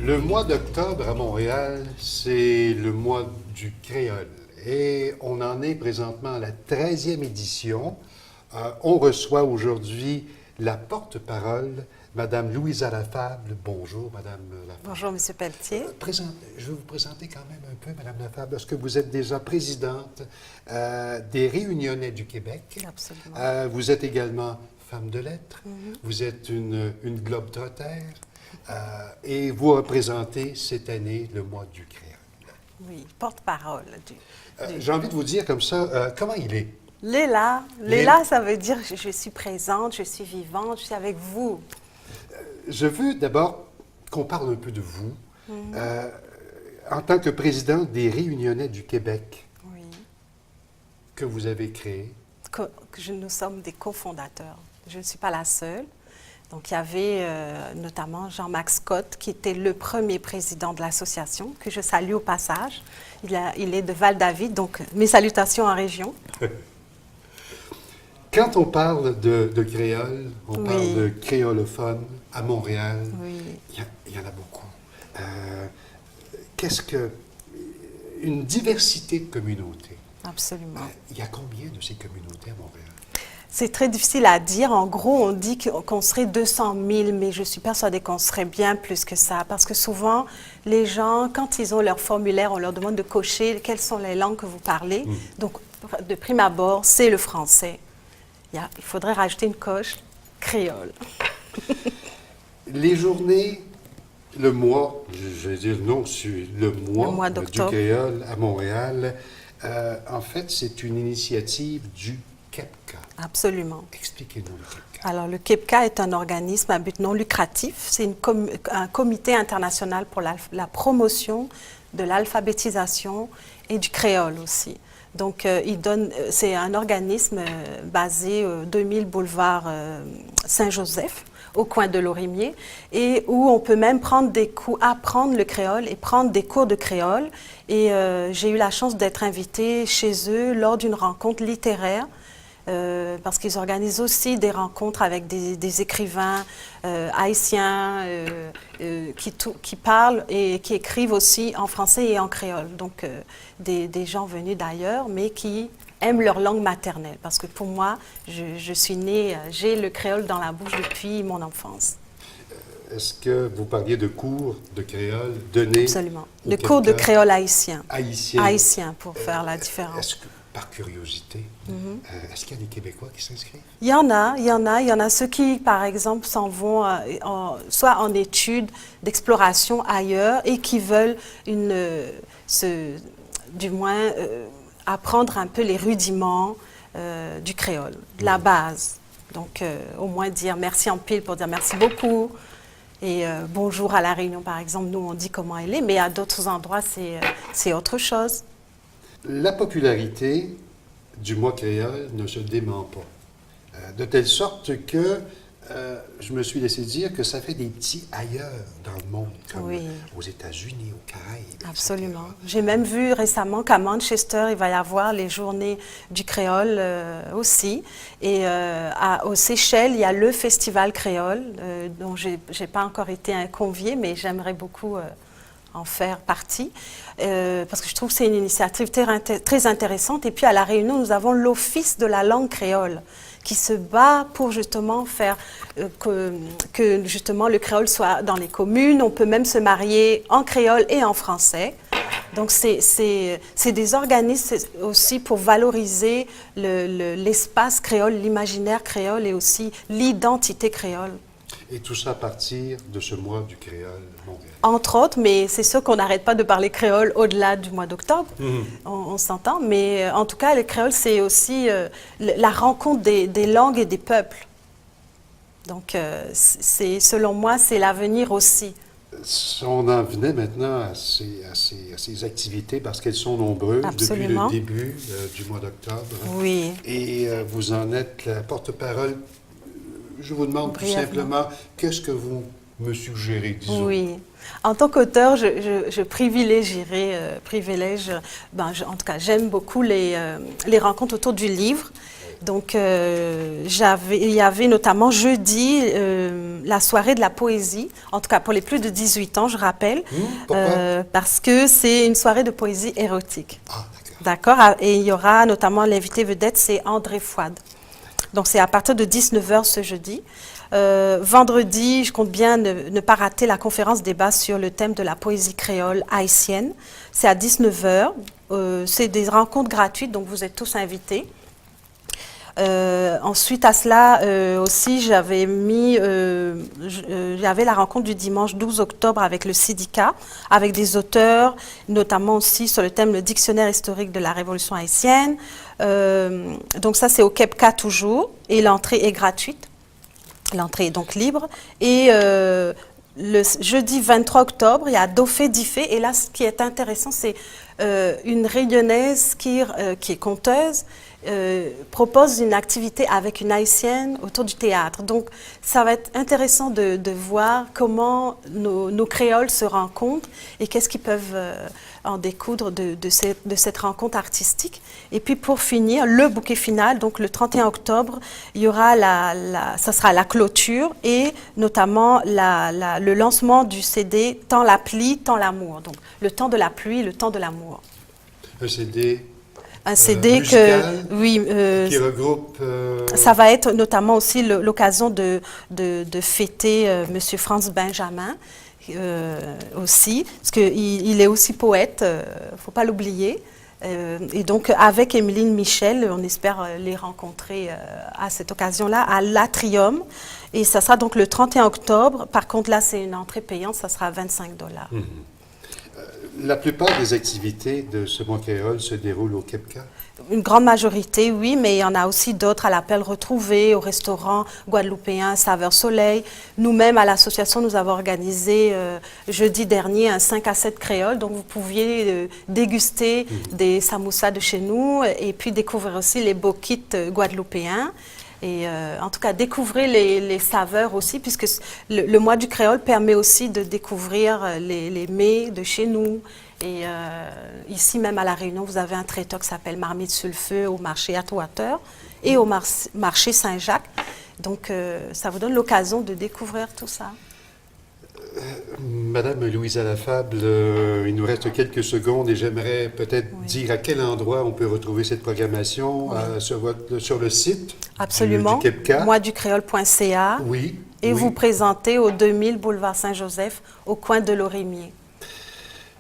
Le mois d'octobre à Montréal, c'est le mois du créole. Et on en est présentement à la 13e édition. On reçoit aujourd'hui la porte-parole, Madame Louisa Lafable. Bonjour, Madame Lafable. Bonjour, Monsieur Pelletier. Je vais vous présenter quand même un peu, Madame Lafable, parce que vous êtes déjà présidente des Réunionnais du Québec. Absolument. Vous êtes également femme de lettres. Vous êtes une globe-trotter. Et vous représentez cette année le mois du créole. Oui, porte-parole. J'ai envie de vous dire comme ça, comment il est? Léla. Léla, ça veut dire je suis présente, je suis vivante, je suis avec vous. Je veux d'abord qu'on parle un peu de vous. En tant que présidente des Réunionnais du Québec, Oui. que vous avez créé. Nous sommes des cofondateurs. Je ne suis pas la seule. Donc, il y avait notamment Jean-Max Scott, qui était le premier président de l'association, que je salue au passage. Il est de Val-David, donc mes salutations en région. Quand on parle de créole, on Oui. parle de créolophone à Montréal. Oui. Il y en a beaucoup. Qu'est-ce que... Une diversité de communautés. Absolument. Il y a combien de ces communautés à Montréal? C'est très difficile à dire. En gros, on dit qu'on serait 200 000, mais je suis persuadée qu'on serait bien plus que ça. Parce que souvent, les gens, quand ils ont leur formulaire, on leur demande de cocher quelles sont les langues que vous parlez. Donc, de prime abord, c'est le français. Il faudrait rajouter une coche créole. Les journées, le mois, je vais dire non, le mois du d'octobre. créole à Montréal, en fait, c'est une initiative du KEPCA. Absolument. Expliquez-nous le KEPCA. Alors, le KEPCA est un organisme à but non lucratif. C'est un comité international pour la promotion de l'alphabétisation et du créole aussi. Donc, c'est un organisme basé 2000 boulevard Saint-Joseph, au coin de Lorimier, et où on peut même apprendre le créole et prendre des cours de créole. Et j'ai eu la chance d'être invitée chez eux lors d'une rencontre littéraire, parce qu'ils organisent aussi des rencontres avec des écrivains haïtiens qui parlent et qui écrivent aussi en français et en créole. Donc, des gens venus d'ailleurs, mais qui aiment leur langue maternelle. Parce que pour moi, je suis née, j'ai le créole dans la bouche depuis mon enfance. Est-ce que vous parliez de cours de créole donnés? Absolument. Le cours de créole haïtien. Haïtien. Haïtien, pour faire la différence. Est-ce que, par curiosité, est-ce qu'il y a des Québécois qui s'inscrivent? Il y en a ceux qui, par exemple, s'en vont soit en études d'exploration ailleurs et qui veulent apprendre un peu les rudiments du créole, de la base. Donc, au moins dire merci en pile pour dire merci beaucoup. Et bonjour à La Réunion, par exemple, nous, on dit comment elle est, mais à d'autres endroits, c'est autre chose. La popularité du mois créole ne se dément pas. De telle sorte que je me suis laissé dire que ça fait des petits ailleurs dans le monde, comme Oui. aux États-Unis, aux Caraïbes. Absolument. etc. J'ai même vu récemment qu'à Manchester, il va y avoir les journées du créole aussi. Et aux Seychelles, il y a le festival créole, dont je n'ai pas encore été conviée, mais j'aimerais beaucoup en faire partie, parce que je trouve que c'est une initiative très intéressante. Et puis à La Réunion, nous avons l'Office de la langue créole, qui se bat pour justement faire que justement le créole soit dans les communes. On peut même se marier en créole et en français. Donc, c'est des organismes aussi pour valoriser l'espace créole, l'imaginaire créole et aussi l'identité créole. Et tout ça à partir de ce mois du créole mondial. Entre autres, mais c'est sûr qu'on n'arrête pas de parler créole au-delà du mois d'octobre, on s'entend, mais en tout cas, le créole, c'est aussi la rencontre des langues et des peuples. Donc, selon moi, c'est l'avenir aussi. On en venait maintenant à ces activités parce qu'elles sont nombreuses. Absolument. Depuis le début du mois d'octobre. Oui. Et vous en êtes la porte-parole. Je vous demande tout simplement, qu'est-ce que vous me suggérez, disons? Oui. En tant qu'auteur, je privilège, en tout cas, j'aime beaucoup les rencontres autour du livre. Donc, il y avait notamment jeudi la soirée de la poésie, en tout cas pour les plus de 18 ans, je rappelle, Pourquoi? parce que c'est une soirée de poésie érotique. Ah, d'accord. D'accord? Et il y aura notamment l'invité vedette, c'est André Fouad. Donc, c'est à partir de 19h ce jeudi. Vendredi, je compte bien ne pas rater la conférence débat sur le thème de la poésie créole haïtienne. C'est à 19h. C'est des rencontres gratuites, donc vous êtes tous invités. Ensuite à cela aussi, j'avais la rencontre du dimanche 12 octobre avec le syndicat, avec des auteurs, notamment aussi sur le thème le dictionnaire historique de la Révolution haïtienne. Donc ça, c'est au KEPCA toujours, et l'entrée est gratuite. L'entrée est donc libre. Et le jeudi 23 octobre, il y a Dofé Diffé. Et là, ce qui est intéressant, c'est une Réunionnaise qui est conteuse, propose une activité avec une Haïtienne autour du théâtre. Donc, ça va être intéressant de voir comment nos créoles se rencontrent et qu'est-ce qu'ils peuvent en découdre de cette rencontre artistique. Et puis, pour finir, le bouquet final, donc le 31 octobre, il y aura ça sera la clôture et notamment le lancement du CD « Tant la pluie, tant l'amour ». Donc, le temps de la pluie, le temps de l'amour. Un CD Un CD musical oui, qui regroupe... ça va être notamment aussi l'occasion de fêter M. Franz Benjamin aussi, parce qu'il est aussi poète, il ne faut pas l'oublier. Et donc, avec Émeline Michel, on espère les rencontrer à cette occasion-là, à l'Atrium. Et ça sera donc le 31 octobre. Par contre, là, c'est une entrée payante, ça sera 25 $. La plupart des activités de ce mois créole se déroulent au KEPCA? Une grande majorité, oui, mais il y en a aussi d'autres à l'appel retrouvé, au restaurant guadeloupéen Saveur Soleil. Nous-mêmes, à l'association, nous avons organisé jeudi dernier un 5 à 7 créole. Donc, vous pouviez déguster des samoussas de chez nous et puis découvrir aussi les beaux kits guadeloupéens. Et en tout cas, découvrir les saveurs aussi, puisque le mois du créole permet aussi de découvrir les mets de chez nous. Et ici, même à La Réunion, vous avez un traiteur qui s'appelle Marmite sur le feu au marché Atwater et au marché Saint-Jacques. Donc, ça vous donne l'occasion de découvrir tout ça. Madame Louisa Lafable, il nous reste quelques secondes et j'aimerais peut-être dire à quel endroit on peut retrouver cette programmation sur le site Absolument. du KEPCA. Moisducréole.ca. Oui. Et oui. vous présentez au 2000 boulevard Saint-Joseph, au coin de Lorimier.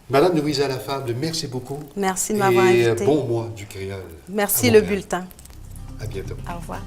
Madame Louisa Lafable, merci beaucoup. Merci de m'avoir invité. Et bon mois du créole. Merci le bulletin. À bientôt. Au revoir.